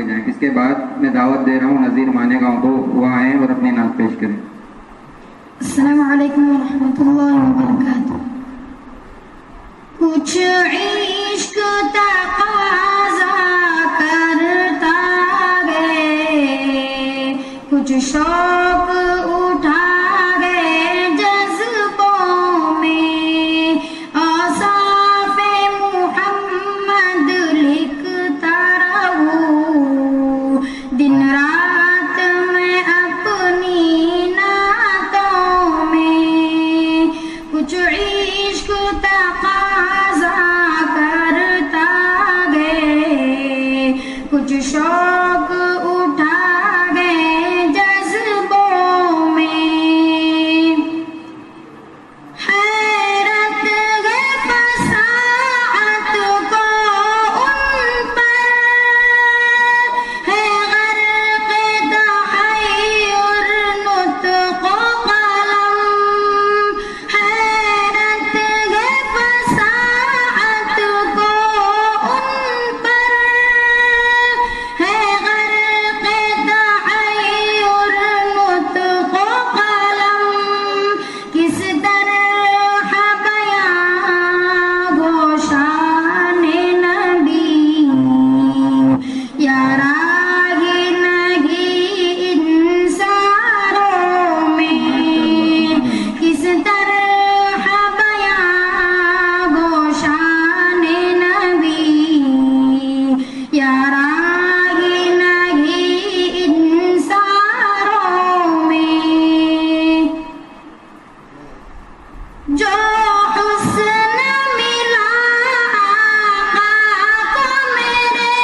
جائیں. اس کے بعد میں دعوت دے رہا ہوں نذیر مانے گاؤں کو، وہ آئیں اور اپنی نعت پیش کریں. السلام علیکم ورحمۃ اللہ وبرکاتہ. کچھ عشق تقاضا کرتا گئے، کچھ شوق اٹھا گئے جذبوں میں، اوصاف محمد لکھتا رہوں دن رات میں اپنی نعتوں میں. کچھ عشق تقاضا کرتا گئے، کچھ شوق اٹھا گئے جذبوں میں. حیرت ہے فساحت کو ان پر، ہے غرق تحیر نطق و قلم. حیرت ہے فساحت کو ان پر، ہے غرق تحیر نطق و قلم. کس طرح بیاں ہو شان نبی، یا راہی نہیں ان ساروں میں. کس طرح بیاں ہو شان نبی، یا راہی نہیں ان ساروں میں. جو حسن ملا آقا کو میرے،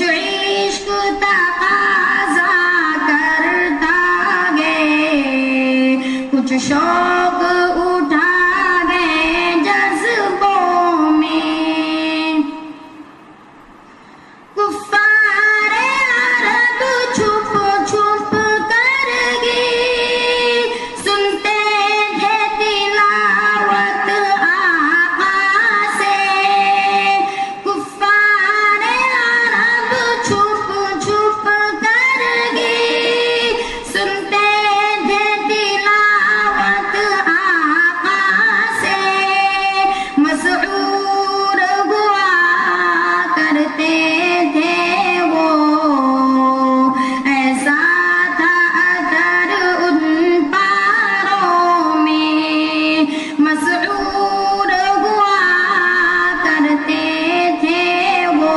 عشق تقاضا کرتا گئے، کچھ شوق اٹھا گئے جذبوں میں، کفار عرب چھپ چھپ کر گی سنتے تھے تلاوت آقا سے، کفار عرب چھپ چھپ کر گی سنتے تھے تلاوت آقا سے، مسعور ہوا کرتے تھے وہ، ایسا تھا اثر ان پاروں میں، مسعور ہوا کرتے تھے وہ،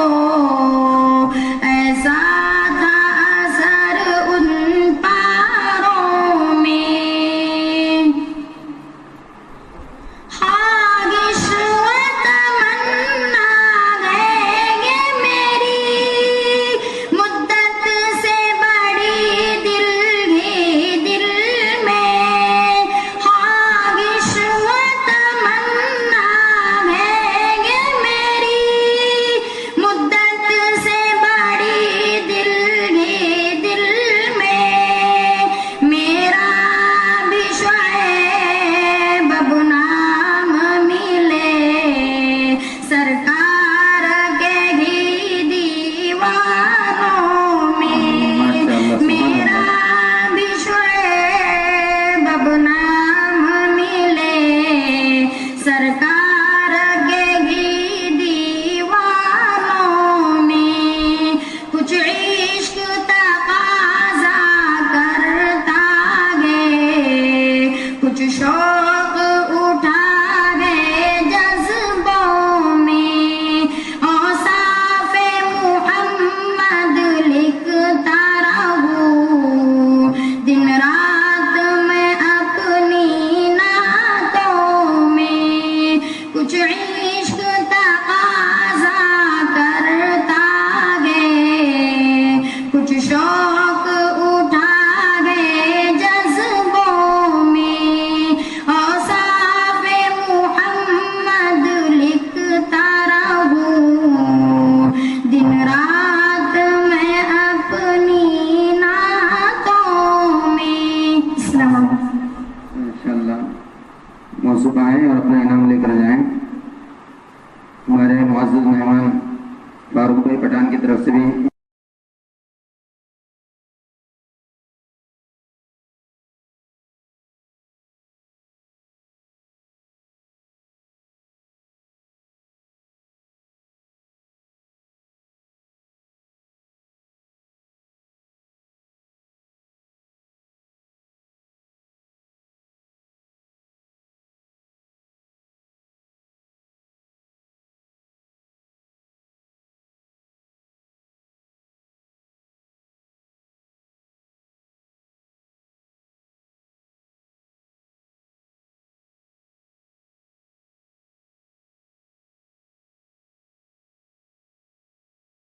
ایسا تھا اثر ان پاروں میں، خواہش و تمنا ہے یہ میری، مدت سے بڑی دل ہی دل میں، خواہش و تمنا ہے یہ میری، مدت سے بڑی دل ہی دل میں، میرا بھی شعیب اب نام ملے، سرکار کے ہی دیوان